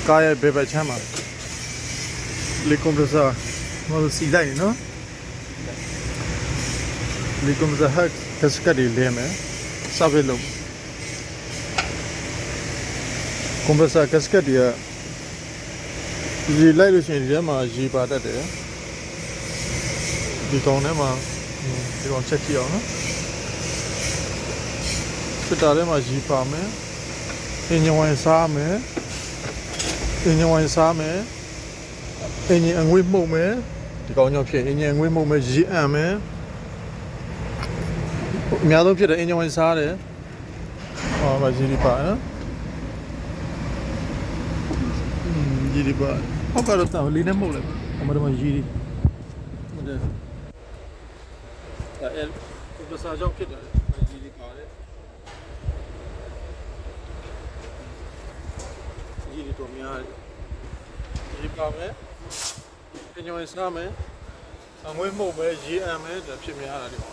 Kaya bebe chama. Le compressor. Mo si lai no. Le compressor hak gasket di le me. Sabe lo. Compressor gasket dia. Di lai lo shin dia ma ji pa tat de. Di kong ne ma di kong check chi aw no. Filter le ma ji pa me. Engine wan sa me. Engine wan sa me. Engine angwi mou me. Di kong nhau phit engine angwi mou me GM me. အများဆုံးဖြစ်တဲ့အင်ဂျင်ဝင်စားတယ်ဟောပါဂျီဒီပါနော်ဂျီဒီပါဟောကတော့တောင်းလေးနဲ့မှုတ်လိုက်အမတော်ဂျီဒီမတဲ့အဲကိုပစာကြောင့်ဖြစ်တယ်ဂျီဒီပါတယ်ဂျီဒီတော့များဂျီဒီပါမယ်အင်ဂျင်ဝင်စားမယ်အငွေမှုတ်မယ် GM မယ်ဒါဖြစ်များတာဒီပါ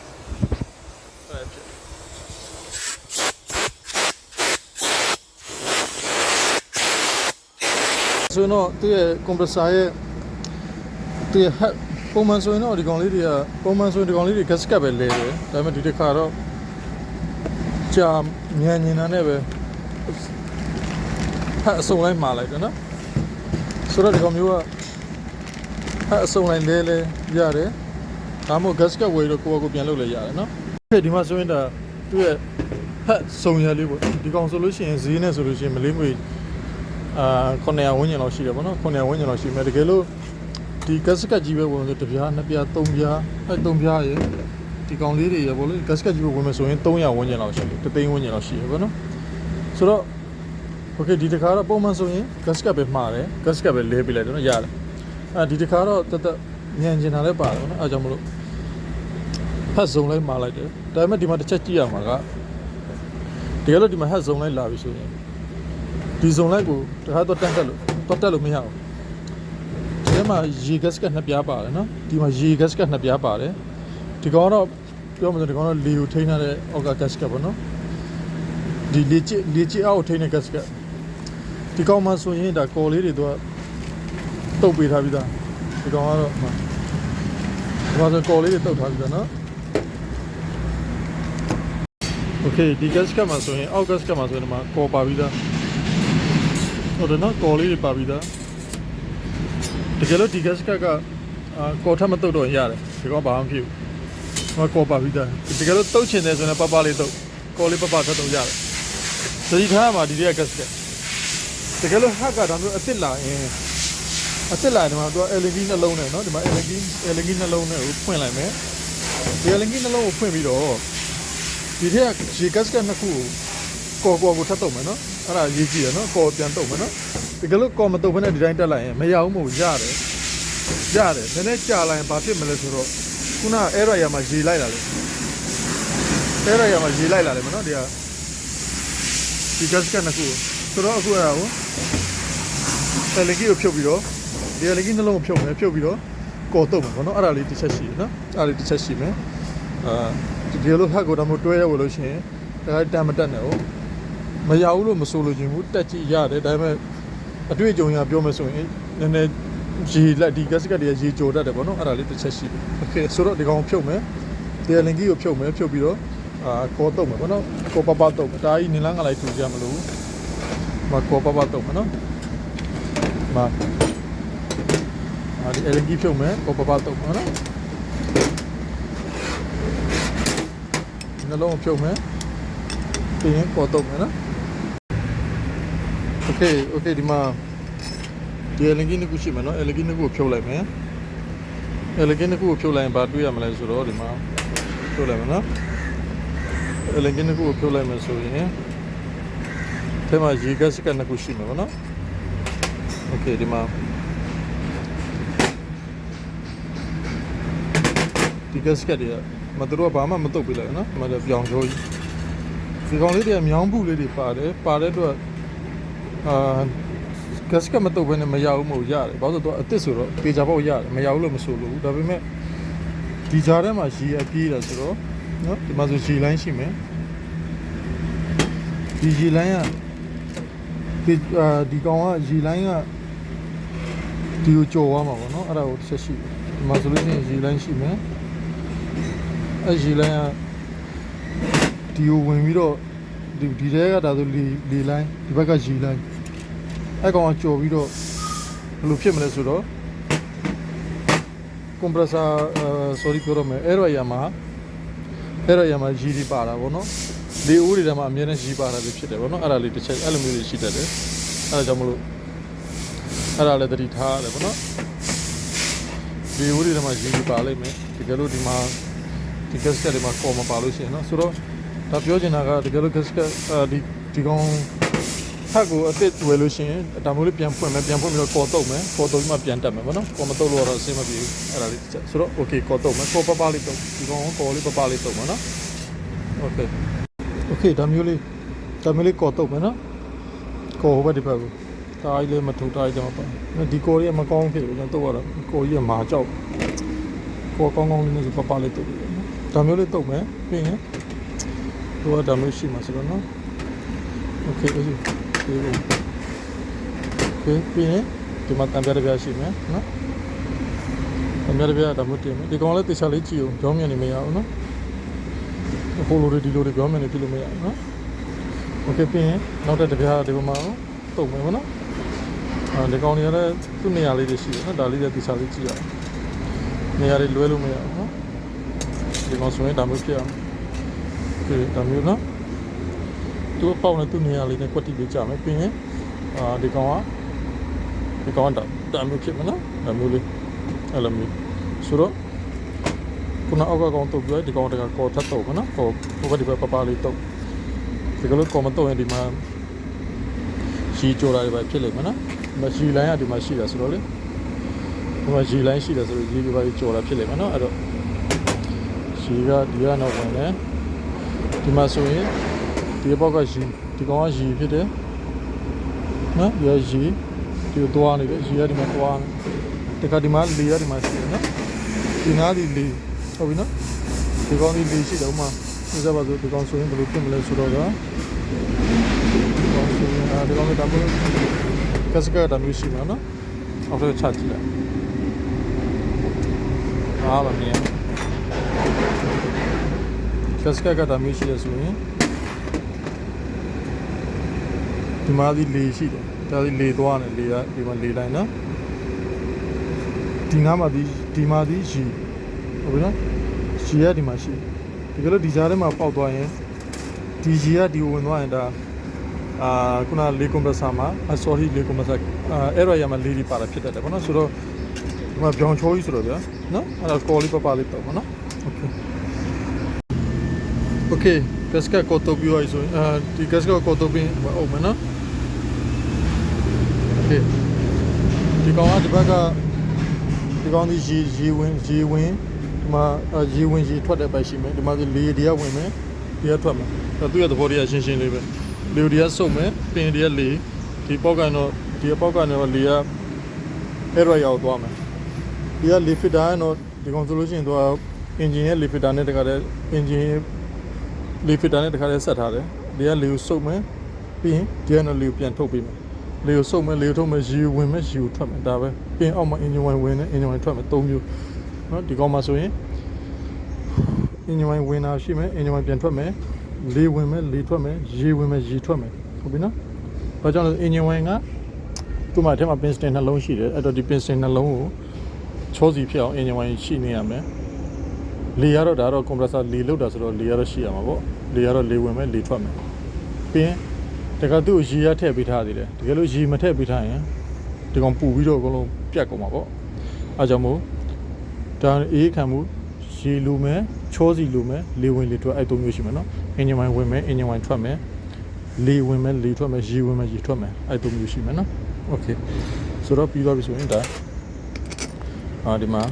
ဆိုတော့သူရဲ့ compressor ရဲ့သူရဲ့ပုံမှန်ဆိုရင်တော့ဒီကောင်လေးတွေကပုံမှန်ဆိုရင်ဒီကောင်လေးတွေ gasket ပဲလဲတယ်ဒါပေမဲ့ဒီတစ်ခါတော့ကြာမြန်နေတာနဲ့ပဲအစုံလိုက်မှာလိုက်တယ်နော်ဆိုတော့ဒီကောင်မျိုးကအစုံလိုက်လဲရတယ်ဒါမှမဟုတ် gasket ဝယ်တော့ကိုယ့်အကူပြန်လုပ်လဲရတယ်နော်ဒီမှာဆိုရင်ဒါသူ့ရဲ့ဟက်စုံရလေးပေါ့ဒီကောင်ဆိုလို့ရှိရင်ဈေးနဲ့ဆိုလို့ရှိရင်မလေးငွေ900ဝန်းကျင်လောက်ရှိတယ်ပေါ့နော်900ဝန်းကျင်လောက်ရှိမယ်တကယ်လို့ဒီ gasket ကြီးပဲဝင်လို့တစ်ပြားနှစ်ပြားသုံးပြားသုံးပြားရေဒီကောင်လေးတွေရေပေါ့လေ gasket ကြီးပဲဝင်မယ်ဆိုရင်300ဝန်းကျင်လောက်ရှိတယ်3သိန်းဝန်းကျင်လောက်ရှိတယ်ပေါ့နော်ဆိုတော့ okay ဒီတစ်ခါတော့ပုံမှန်ဆိုရင် gasket ပဲမှားတယ် gasket ပဲလဲပေးလိုက်တယ်နော်ရတယ်ဒီတစ်ခါတော့တသက်ညံကျင်တာလည်းပါတယ်ပေါ့နော်အဲကြောင့်မလို့ဟက်စုံလိုက်မှာလိုက်တယ်ဒါပေမဲ့ဒီမှာတစ်ချက်ကြည့်ရမှာကတကယ်လို့ဒီမှာဟက်စုံလိုက်လာပြီဆိုရင်ဒီစုံလိုက်ကိုတခါတော့တက်လို့မရဘူးဒီမှာရေ gasket နှစ်ပြားပါတယ်နော်ဒီမှာရေ gasket နှစ်ပြားပါတယ်ဒီကောင်တော့ပြောမှဆိုဒီကောင်တော့လေကိုထိန်းထားတဲ့အောက်က gasket ပေါ့နော်ဒီလေချစ်အောက်ထိန်းတဲ့ gasket ဒီကောင်မှဆိုရင်ဒါကော်လေးတွေတော့တုတ်ပေးထားပြီးသားဒီကောင်ကတော့ဒီမှာဆိုကော်လေးတွေတုတ်ထားပြီးသားနော်Okay ဒီ gasket မှာဆိုရင်အောက် gasket မှာဆိုရင်ဒီမှာကော်ပါပြီးသားဟုတ်တယ်နော်ကော်လေးတွေပါပြီးသားတကယ်လို့ဒီ gasket ကကော်ထပ်မတုတ်တော့ရတယ်ဒီကောင်ဘာမှမဖြစ်ဘူးဟောကော်ပါပြီးသားတကယ်လို့တုတ်ချင်တယ်ဆိုရင်ပပလေးတုတ်ကော်လေးပပထပ်တုတ်ရတယ်သတိထားမှာဒီရဲ့ gasket တကယ်လို့ဟက်ကဒါမျိုးအစ်စ်လာရင်ဒီမှာသူက LED နှလုံးနဲ့နော်ဒီမှာ LED နှလုံးနဲ့ကိုဖွင့်လိုက်မယ်ဒီ LED နှလုံးကိုဖွင့်ပြီးတော့ဒီထက်ကရေ gasket နှစ်ခုကိုကော်ကိုထပ်တုံမယ်နော်အဲ့ဒါရေးကြည့်ရနော်ကော်ပြန်တုံမယ်နော်တကယ်လို့ကော်မတုံဘဲနဲ့ဒီတိုင်းတက်လိုက်ရင်မရဘူးမဟုတ်ရတယ်နည်းနည်းကြာလိုက်ရင်ဘာဖြစ်မလဲဆိုတော့ခုန area မှာရေလိုက်လာလေ area မှာရေလိုက်လာလေမနော်ဒီ gasket နှစ်ခုဆိုတော့အခုအဲ့ဒါကိုLED ကိုဖြုတ်ပြီးတော့ဒီ LED နှလုံးကိုဖြုတ်ပြီးတော့ကော်တုံမယ်ပေါ့နော်အဲ့ဒါလေးတစ်ချက်ရှိတယ်နော်အဲ့ဒါလေးတစ်ချက်ရှိမယ်ဒီလိုဟက်ကိုတော့မတွဲရဘူးလို့ရှိရင်ဒါတမ်းမတက်နဲ့ဟုတ်မရဘူးလို့မဆိုလို့ချင်းဘူးတက်ကြည့်ရတယ်ဒါပေမဲ့အတွေ့အကြုံရပြောမယ်ဆိုရင်နည်းနည်းရေလက်ဒီ gasket တွေကရေကြိုတတ်တယ်ပေါ့နော်အဲ့ဒါလေးတစ်ချက်ရှိတယ် okay ဆိုတော့ဒီကောင်ဖြုတ်မယ်ဒီ link ကိုဖြုတ်ပြီးတော့ကော်တုံမယ်ပေါ့နော်ကော်ပပတုံမယ်ဒါကြီးနင်းလန်းကလိုက်ထူကြမလို့မကော်ပပတုံမယ်နော်ဒီ link ဖြုတ်မယ်ကော်ပပတုံမယ်နော်နှလုံးဖြုတ်မယ်ပြီးရင်ကော်တုံမယ်နော် okay ဒီမှာဒီ link နှစ်ခုရှိမယ်နော် link နှစ်ခုကိုဖြုတ်လိုက်မယ် link နှစ်ခုကိုဖြုတ်လိုက်ရင်ဘာတွေ့ရမလဲဆိုတော့ဒီမှာဖြုတ်လိုက်မယ်နော် link နှစ်ခုကိုဖြုတ်လိုက်မယ်ဆိုရင်ထဲမှာရေ gasket နှစ်ခုရှိမယ်ပေါ့နော် okay ဒီမှာဒီ gasket တွေကမတို့ကဘာမှမတုတ်ပြလိုက်နော်ဒီမှာပြောင်းရိုးကြီးဒီကောင်လေးတွေမြောင်းဘူးလေးတွေပါတဲ့အတွက်gasket မတုတ်ဘဲနဲ့မရဘူးမဟုတ်ရတယ်ဘာလို့ဆိုတော့အစ်စ်ဆိုတော့ပေချာပေါက်ရတယ်မရဘူးလို့မဆိုလို့ဒါပေမဲ့ဒီကြားထဲမှာရေအပြေးတာဆိုတော့နော်ဒီမှာဆိုရေလိုင်းရှိမယ်ဒီရေလိုင်းက ဒီကောင်ကရေလိုင်းကဒီကိုကြော်သွားမှာပေါ့နော်အဲ့ဒါကိုတစ်ချက်ရှိတယ်ဒီမှာဆိုလို့ရှိရင်ရေလိုင်းရှိမယ်အဲ့ရေလိုင်းကဒီကိုဝင်ပြီးတော့ဒီတဲကဒါဆိုလေလိုင်းဒီဘက်ကရေလိုင်းအဲ့ကောင်ကကြော်ပြီးတော့ဘယ်လိုဖြစ်မလဲဆိုတော့compressor sorry ပြောရမယ်အဲ့တော့ရမှာရေဒီပါတာပေါ့နော်လေအိုးတွေထဲမှာအများနဲ့ရေပါတာလေးဖြစ်တယ်ပေါ့နော်အဲ့ဒါလေးတစ်ချက်အဲ့လိုမျိုးတွေရှိတတ်တယ်အဲ့ဒါကြောင့်မလို့အဲ့ဒါလည်းသတိထားရတယ်ပေါ့နော်လေအိုးတွေထဲမှာရေဒီပါလိမ့်မယ်တကယ်လို့ဒီမှာဒီ gasket တွေမှာကော်မပါလို့ရှိရင်နော်ဆိုတော့ဒါပြောချင်တာကတကယ်လို့ gasket ဒီကောင်ထက်ကိုအစ်စ်ဝယ်လို့ရှိရင်ဒါမျိုးလေးပြန်ဖွင့်ပြီးတော့ကော်တုတ်မယ်ကော်တုတ်ပြီးမှပြန်တက်မယ်ပေါ့နော်ကော်မတုတ်လို့တော့အဆင်မပြေဘူးအဲ့ဒါလေးဆိုတော့ okay ကော်တုတ်မယ်ကော်ပပလေးတုတ်ဒီကောင်ကော်လေးပပလေးတုတ်မယ်နော် okay ဒါမျိုးလေးကော်တုတ်မယ်နော်ကော်ဟိုဘက်ဒီဘက်ကိုတားကြီးလေးမထုတ်တားကြီးတော့ပါဒီကော်လေးမကောင်းဖြစ်ဘူးကျွန်တော်တုတ်ရတော့ကော်ကြီးကမာကြောက်ကော်ကောင်းလေးနဲ့ဆိုပပလေးတုတ်တယ်နော်ဒါမျိုးလေးတုတ်မယ်ပြီးရင်ဟိုကဒါမျိုးရှိမှာဆိုတော့နော် okay ပြီးရင်ဒီမှာတံပြားတစ်ပြားရှိမယ်နော်တံပြားတစ်ပြားဒါမှမဟုတ်ဒီကောင်လည်းတေချာလေးကြည့်အောင်ကြောင်းမြန်နေမရဘူးနော်ဟိုလိုတွေဒီလိုတွေကြောင်းမြန်နေပြလို့မရဘူးနော် okay ပြီးရင်နောက်တစ်ပြားဒီမှာတုံမယ်ပေါ့နော်ဒီကောင်တွေလည်းသူ့နေရာလေးတွေရှိတယ်နော်ဒါလေးတွေတေချာလေးကြည့်ရအောင်နေရာတွေလွဲလို့မရဘူးနော်ဒီကောင်ဆိုရင်ဒါမျိုးဖြစ်အောင် okay ဒါမျိုးနော်သူ့ပေါက်နဲ့သူ့နေရာလေးနဲ့ကွက်တိပေးကြမယ်ပြီးရင်ဒီကောင်ကဒါမျိုးဖြစ်မှာနော်ဒါမျိုးလေးအဲ့လိုမျိုးဆိုတော့ခုနအောက်ကကောင်တုတ်ပြဒီကောင်တကကော်ထပ်တုတ်ပါနော်ကော်ဟိုဘက်ဒီဘက်ပပလေးတုတ်ဒီကလေးကော်မတုတ်ရင်ဒီမှာရှီကြိုးတာတွေပဲဖြစ်လိမ့်မယ်နော်ဒီမှာရှီလိုင်းကဒီမှာရှိတာဆိုတော့လေဒီမှာရှီလိုင်းရှိတယ်ဆိုတော့ရေတွေပါကြိုးတာဖြစ်လိမ့်မယ်နော်အဲ့တော့ရှီကဒီကတော့ဝင်တယ်ဒီမှာဆိုရင်ဒီဘောက်ကရှီဒီကောင်ကရှီဖြစ်တယ်နော်ဒီရှီဒီသွားနေတယ်ရှီကဒီမှာသွားနေတခါဒီမှာလေရဒီမှာရှိတယ်နော်ဒီနားဒီလေဟုတ်ပြီနော်ဒီကောင်ဒီလေရှိတယ်ဥမာဥစားပါဆိုဒီကောင်ဆိုရင်ဘယ်လိုဖြစ်မလဲဆိုတော့ဒီကောင်ဆိုရင်ဒီကောင်ကတမျိုးကစကတမျိုးရှိမှာနော်အောက်ထပ်ချကြည့်လိုက်အားပါမြင်ကစကတမျိုးရှိရဆိုရင်ဒီမှာဒီလေရှိတယ်ဒါဒီလေသွားတယ်လေကဒီမှာလေတိုင်းနော်ဒီနားမှာဒီမှာဒီရှိဟုတ်ပြီနော်ရှိရဒီမှာရှိဒီကလေးဒီကြားထဲမှာပေါက်သွားရင်ဒီရှိရဒီဝင်သွားရင်ဒါခုနလေကွန်ပရက်ဆာမှာ sorry လေကွန်ပရက်ဆာအဲ့တော့ရမှာလေဒီပါတာဖြစ်တတ်တယ်ပေါ့နော်ဆိုတော့ဒီမှာပြောင်းချိုးကြီးဆိုတော့ဗျာနော်အဲ့ဒါကော်လေးပပလေးတော့ပေါ့နော် okay ကစကကော်တိုပြီးရဆိုဒီကစကကော်တိုပြီးအောင်မနော် okay ဒီကောင်ကဒီဘက်ကဒီကောင်ဒီရေဝင်ဒီမှာရေဝင်ရေထွက်တဲ့ပိုက်ရှိမယ်ဒီမှာလေဒီကဝင်မယ်ဒီကထွက်မယ်သူ့ရဲ့သဘောတရားရှင်းလေးပဲလေဒီကစုပ်မယ်ပင်ဒီကလေဒီပေါက်ကတော့လေကအဲ့ရရောက်သွားမယ်ဒီကလေဖစ်တာကတော့ဒီကောင်ဆိုလို့ရှိရင်သူကအင်ဂျင်ရဲ့လေဖစ်တာနဲ့တခါတည်းအင်ဂျင်လေဖစ်တာနဲ့တခါတည်းဆက်ထားတယ်ဒီကလေကိုစုပ်မယ်ပြီးရင်ဒီကတော့လေကိုပြန်ထုတ်ပေးမယ်လေကိုစုပ်မယ်လေကိုထုတ်မယ်ရေဝင်မယ်ရေကိုထွက်မယ်ဒါပဲပြီးရင်အောက်မှာအင်ဂျင်ဝိုင်ဝင်တယ်အင်ဂျင်ဝိုင်ထွက်မယ်၃မျိုးနော်ဒီကောင်မှာဆိုရင်အင်ဂျင်ဝိုင်ဝင်တာရှိမယ်အင်ဂျင်ဝိုင်ပြန်ထွက်မယ်လေဝင်မယ်လေထွက်မယ်ရေဝင်မယ်ရေထွက်မယ်ဟုတ်ပြီနော်ဘာကြောင့်လဲအင်ဂျင်ဝိုင်ကသူ့မှာထဲမှာပင်စတင်နှလုံးရှိတယ်အဲ့တော့ဒီပင်စတင်နှလုံးကိုချောစီဖြစ်အောင်အင်ဂျင်ဝိုင်ရှိနေရမယ်လေရတော့ဒါတော့ကွန်ပရက်ဆာလေလောက်တာဆိုတော့လေရတော့ရှိရမှာပေါ့လေရတော့လေဝင်မယ်လေထွက်မယ်ပြီးရင်တကယ်သူ့ရေရထည့်ပေးထားသေးတယ်တကယ်လို့ရေမထည့်ပေးထားရင်ဒီကောင်ပူပြီးတော့အကုန်လုံးပြတ်ကုန်မှာပေါ့အားကြောင့်မို့ဒါအေးခံမှုရေလိုမယ်ချောစီလိုမယ်လေဝင်လေထွက်အဲ့၃မျိုးရှိမယ်နော်အင်ဂျင်ဝိုင်ဝင်မယ်အင်ဂျင်ဝိုင်ထွက်မယ်လေဝင်မယ်လေထွက်မယ်ရေဝင်မယ်ရေထွက်မယ်အဲ့၃မျိုးရှိမယ်နော်โอเคဆိုတော့ပြီးသွားပြီဆိုရင်ဒါဒီမှာ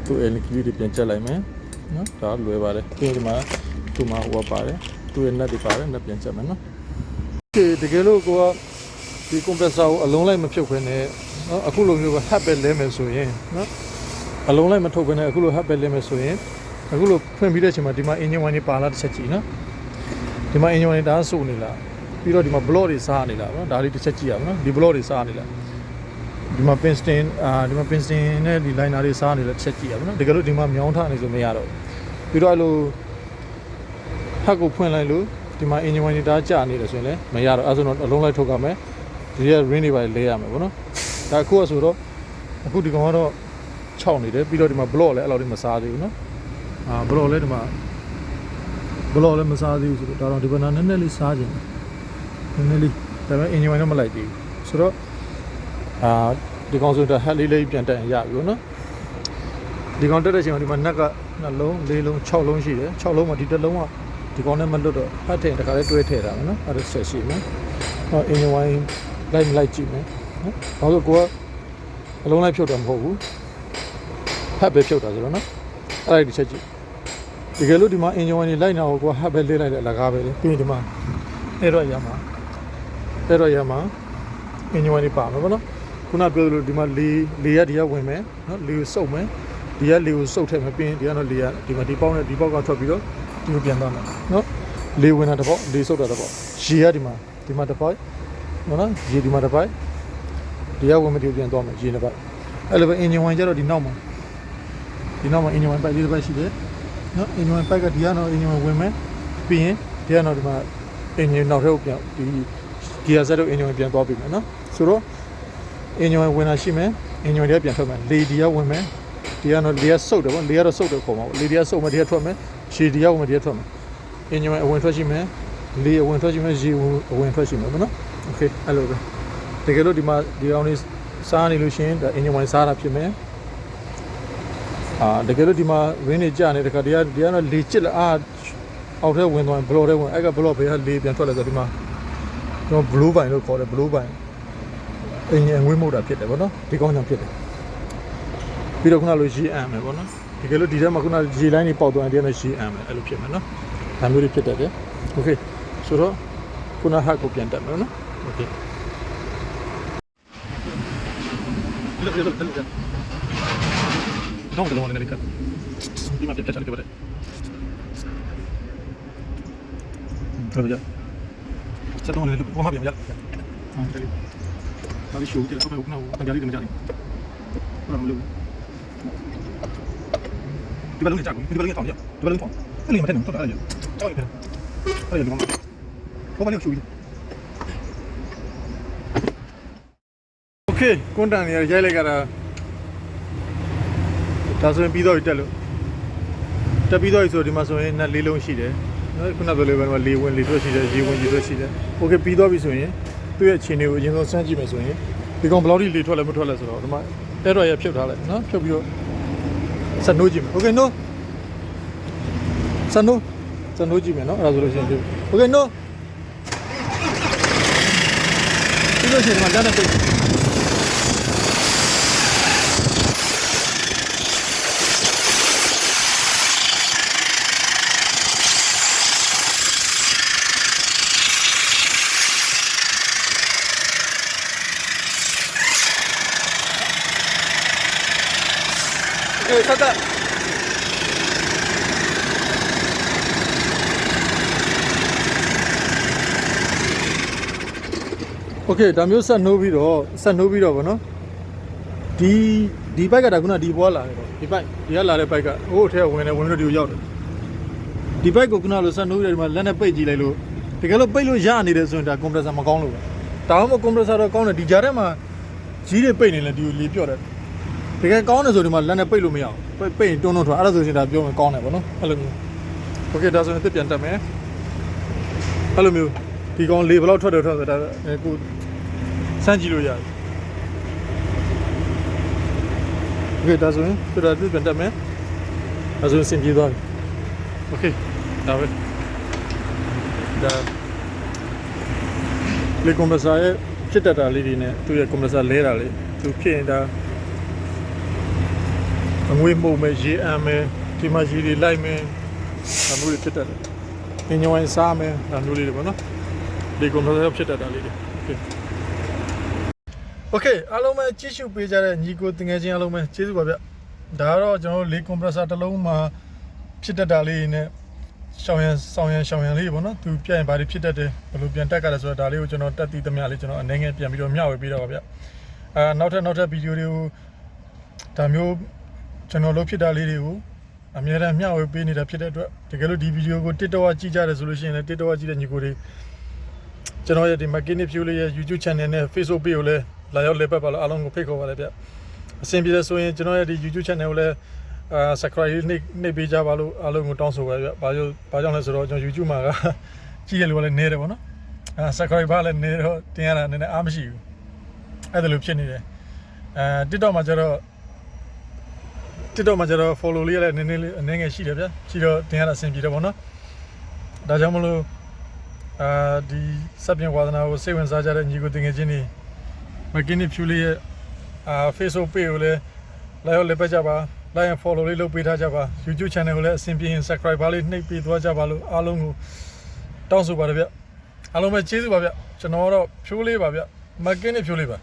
သူ့ LED တွေပြန်ချက်လိုက်မယ်နော်ဒါလွယ်ပါတယ်ပြီးရင်ဒီမှာသူ့မှာဟိုပါတယ်သူ့ရဲ့ net တွေပါတယ် net ပြန်ချက်မယ်နော်โอเคတကယ်လို့ကိုကဒီ compressor ကိုအလုံးလိုက်မဖြုတ်ခွင့်နဲ့နော်အခုလိုမျိုးပဲ hub ပဲလဲမယ်ဆိုရင်နော်အလုံးလိုက်မထုတ်ခွင့်နဲ့အခုလို hub ပဲလဲမယ်ဆိုရင်အခုလိုဖွင့်ပြီးတဲ့အချိန်မှာဒီမှာ engine wine တွေပါလာတစ်ချက်ကြည့်နော်ဒီမှာ engine wine ဒါဆိုနေလား ပြီးတော့ဒီမှာ block တွေစားနေလားနော်ဒါလေးတစ်ချက်ကြည့်ရအောင်နော်ဒီ block တွေစားနေလားဒီမှာ piston ဒီမှာ piston နဲ့ဒီ liner တွေစားနေလားတစ်ချက်ကြည့်ရအောင်နော်တကယ်လို့ဒီမှာမြောင်းထားနေဆိုမရတော့ပြီးတော့အဲ့လိုဟက်ကိုဖွင့်လိုက်လို့ဒီမှာ engine wine တားကျနေတယ်ဆိုရင်လည်းမရတော့အဲ့ဆိုတော့အလုံးလိုက်ထုတ်ရမယ်ဒီရဲ့ ring တွေပါလဲရမယ်ဗောနော်ဒါအခုကဆိုတော့အခုဒီကောင်ကတော့6နေတယ်ပြီးတော့ဒီမှာ block လည်းအဲ့လိုမစားသေးဘူးနော်block လည်းဒီမှာ block လည်းမစားသေးဘူးဆိုတော့ဒါတော့ဒီဘက်နာနည်းနည်းလေးစားခြင်းနည်းနည်းလေးဒါပေမဲ့ engine wine တော့မလိုက်သေးဘူးဆိုတော့ဒီကောင်ဆိုတော့ head လေးပြန်တက်ရပြီဗောနော်ဒီကောင်တက်တဲ့အချိန်မှာဒီမှာ neck က2လုံး4လုံး6လုံးရှိတယ်6လုံးမှာဒီတစ်လုံးကဒီကောင်နဲ့မလွတ်တော့ဖတ်ထည့်တခါလေးတွဲထည့်တာနော်အဲ့ဒါဆက်ရှိမယ်ဟော engine wine လိုက်မလိုက်ကြည့်မယ်နော်ဘာလို့ကိုကအလုံးလိုက်ဖြုတ်တာမဟုတ်ဘူးဖတ်ပဲဖြုတ်တာဆိုတော့နော်အဲ့ဒါဒီချက်ကြည့်တကယ်လို့ဒီမှာ engine wine လိုက်နာကိုကိုကဟတ်ပဲလေးလိုက်တဲ့အလကားပဲလေပြီးရင်ဒီမှာအဲ့တော့ရမှာ engine wine ပါမယ်ဗောနော်ခုနပြောလို့ဒီမှာလေရဒီကဝင်မယ်နော်လေကိုစုပ်မယ်ဒီကလေကိုစုပ်ထည့်မယ်ပြီးရင်ဒီကတော့လေကဒီမှာဒီပေါက်နဲ့ဒီပေါက်ကထွက်ပြီးတော့ဒီကိုပြန်သွားမယ်နော်လေဝင်တာတစ်ပေါက်လေစုပ်တာတစ်ပေါက်ရေကဒီမှာတစ်ပေါက်နော်ရေဒီမှာတစ်ပေါက်ဒီကဝင်မဒီကိုပြန်သွားမယ်ရေတစ်ပေါက်အဲ့လိုပဲ engine wine ကျတော့ဒီနောက်မှာ engine wine ပိုက်လေးတစ်ပေါက်ရှိတယ်နော် engine wine ပိုက်ကဒီကတော့ engine wine ဝင်မယ်ပြီးရင်ဒီကတော့ဒီမှာ engine နောက်ထပ်ကိုပြန်ဒီ gear set ကို engine wine ပြန်သွားပြီမယ်နော်ဆိုတော့ engine wine ဝင်လာရှိမယ် engine wine တွေပြန်ထွက်မယ်လေဒီကဝင်မယ်ဒီကတော့လေကစုပ်တယ်ဗောလေကတော့စုပ်တယ်ခေါ်မှာဗောလေဒီကစုပ်မယ်ဒီကထွက်မယ်ရေဒီကဝင်မယ်ဒီကထွက်မယ် engine wine အဝင်ထွက်ရှိမယ်လေအဝင်ထွက်ရှိမယ်ရေအဝင်ထွက်ရှိမယ်ဗောနော် okay အဲ့လိုပဲတကယ်လို့ဒီမှာဒီကောင်လေးစားနေလို့ရှိရင်ဒါ engine wine စားတာဖြစ်မယ်တကယ်လို့ဒီမှာ ring တွေကျနေတခါဒီကတော့လေကျစ်လာအောက်ထဲဝင်သွားရင် block ထဲဝင်အဲ့က block ဘေးကလေပြန်ထွက်လာဆိုဒီမှာကျွန်တော် blue vine လို့ခေါ်တယ် blue vine အင်ဂျင်ငွေးမှုတာဖြစ်တယ်ဗောနော်ဒီကောင်းကြောင့်ဖြစ်တယ်ပြီးတော့ခုနလိုရေအံမယ်ဗောနော်တကယ်လို့ဒီထဲမှာခုနရေလိုင်းတွေပေါက်သွားရင်ဒီကနေရေအံမယ်အဲ့လိုဖြစ်မယ်နော်ဒါမျိုးတွေဖြစ်တတ်တယ်โอเคဆိုတော့ခုနဟက်ကိုပြန်တက်မယ်နော်โอเคတော့ဒီလိုနဲ့လည်းကဒီမှာပြတ်တက်တယ်ဗောဟုတ်ကြဆက်တော့လည်းဘာမှပြန်မရဘာလို့ရှိုးတယ်တော့ဘယ်ကနေတန်ကြလေးတမကြလေးဘာလို့မလုပ်ဒီဘက်လုံးနဲ့ကြာကုန်ဒီဘက်လုံးနဲ့တောင်းကြဒီဘက်လုံးတောင်းအဲ့ဒီမှာတဲ့တော့အဲ့ဒါကြောက်ရတယ်အဲ့ဒီကောင်ဘာမှမရှိုးဘူးโอเคကွန်တန်နေရိုက်လိုက်ကြတာဒါဆိုရင်ပြီးတော့တက်လို့တက်ပြီးတော့ဆိုဒီမှာဆိုရင်နှစ်လေးလုံးရှိတယ်နော်ခုနကပြောလို့ပဲလေဝင်လေထွက်ရှိတယ်ရေဝင်ရေထွက်ရှိတယ်โอเคပြီးတော့ပြီဆိုရင်သူ့ရဲ့အခြေအနေကိုအရင်ဆုံးစမ်းကြည့်မယ်ဆိုရင်ဒီကောင်ဘယ်လောက်ထိလေထွက်လဲမထွက်လဲဆိုတော့ဒီမှာအဲ့တော့ရဖြုတ်ထားလိုက်နော်ဖြုတ်ပြီးတော့စနိုးကြည့်မယ်โอเคနိုးစနိုးကြည့်မယ်နော်အဲ့ဒါဆိုလို့ရှိရင်โอเคနိုးပြီးလို့ရှိရင်ဒီမှာလက်နဲ့ပိတ်ဆက်တက်โอเคဒါမျိုးဆက်နှိုးပြီးတော့ဗောနော်ဒီဘိုက်ကဒါခုနဒီဘွားလာတယ်ဗောဒီဘိုက်ဒီကလာတဲ့ဘိုက်ကဟိုအထက်ဝင်လို့ဒီကိုရောက်တယ်ဒီဘိုက်ကိုခုနလိုဆက်နှိုးပြီးတယ်ဒီမှာလက်နဲ့ပိတ်ကြည့်လိုက်လို့တကယ်လို့ပိတ်လို့ရနေတယ်ဆိုရင်ဒါကွန်ပရက်ဆာမကောင်းလို့ပဲဒါမှမဟုတ်ကွန်ပရက်ဆာတော့ကောင်းတယ်ဒီကြားထဲမှာကြီးတွေပိတ်နေလဲဒီကိုလေပြော့တယ်တကယ်ကောင်းတယ်ဆိုဒီမှာလက်နဲ့ပိတ်လို့မရဘူးပိတ်ရင်တွန်းထွက်အဲ့ဒါဆိုရင်ဒါပြောမယ်ကောင်းတယ်ဗောနော်အဲ့လိုမျိုးโอเคဒါဆိုရင်တစ်ပြန်တက်မယ်အဲ့လိုမျိုးဒီကောင်လေဘယ်လောက်ထွက်တယ်ဆိုတာဒါကိုစမ်းကြည့်လို့ရတယ်โอเคဒါဆိုရင်ဒါတစ်ပြန်တက်မယ်ဒါဆိုရင်စင်ပြေသွားပြီโอเคဒါပဲဒါလေကွန်ပရက်ဆာရဲ့ဖြစ်တတ်တာလေးတွေနဲ့သူ့ရဲ့ကွန်ပရက်ဆာလဲတာလေးသူဖြစ်ရင်ဒါအငွေမှုမယ်ရေအမ်းမယ်ဒီမှာရေတွေလိုက်မယ်ဒါမျိုးတွေဖြစ်တတ်တယ်အင်ဂျင်ဝိုင်းစားမယ်ဒါမျိုးလေးတွေပေါ့နော်ဒီကွန်ပရက်ဆာဖြစ်တတ်တာလေးတွေโอเคအားလုံးပဲကြည့်ရှုပေးကြတဲ့ညီကိုတငယ်ချင်းအားလုံးပဲကျေးဇူးပါဗျဒါကတော့ကျွန်တော်တို့လေကွန်ပရက်ဆာတစ်လုံးမှာဖြစ်တတ်တာလေးနဲ့ ရှောင်းရန်လေးပေါ့နော်သူပြန်ဘာတွေဖြစ်တတ်တယ်ဘယ်လိုပြန်တက်ကြတယ်ဆိုတော့ဒါလေးကိုကျွန်တော်တက်တည်သမျှလေးကျွန်တော်အနေငယ်ပြန်ပြီးတော့မျှဝေပေးတော့ပါဗျနောက်ထပ်ဗီဒီယိုတွေကိုဒါမျိုးကျွန်တော်လုပ်ဖြစ်တာလေးတွေကိုအများအားမျှဝေပေးနေတာဖြစ်တဲ့အတွက်တကယ်လို့ဒီဗီဒီယိုကို TikTok ကကြည့်ကြတယ်ဆိုလို့ရှိရင်လည်း TikTok ကကြည့်တဲ့ညီကိုတွေကျွန်တော်ရဲ့ဒီ Mechanic Fuel လေးရဲ့ YouTube channel နဲ့ Facebook page ကိုလည်းလာရောက်လက်ပတ်ပါလို့အားလုံးကိုဖိတ်ခေါ်ပါတယ်ဗျအဆင်ပြေတယ်ဆိုရင်ကျွန်တော်ရဲ့ဒီ YouTube channel ကိုလည်းsubscribe နှိပ်ပေးကြပါလို့အားလုံးကိုတောင်းဆိုပါဗျဘာကြောင့်လဲဆိုတော့ကျွန်တော် YouTube မှာကကြည့်ရလို့လည်းနေတယ်ပေါ့နော်subscribe ပါလည်းနေတော့တင်ရတာနည်းနည်းအားမရှိဘူးအဲ့ဒါလိုဖြစ်နေတယ်TikTok မှာကျတော့ follow လေးလည်းနည်းနည်းလေးအနေငယ်ရှိတယ်ဗျရှိတော့တင်ရတာအဆင်ပြေတယ်ပေါ့နော်ဒါကြောင့်မလို့ဒီစပ်ပြင်ဝါသနာကိုစိတ်ဝင်စားကြတဲ့ညီကိုတင်ငယ်ချင်းတွေ Mechanic Fuel ရဲ့Facebook page ကိုလည်းလာရောက်လက်ပတ်ကြပါlike and follow လေးလုပ်ပေးထားကြပါ YouTube channel ကိုလည်းအဆင်ပြေရင် subscribe ပါလေးနှိပ်ပေးသွားကြပါလို့အားလုံးကိုတောင်းဆိုပါတယ်ဗျအားလုံးပဲကျေးဇူးပါဗျကျွန်တော်ကတော့ဖြိုးလေးပါဗျ Mechanic Fuel လေးပါ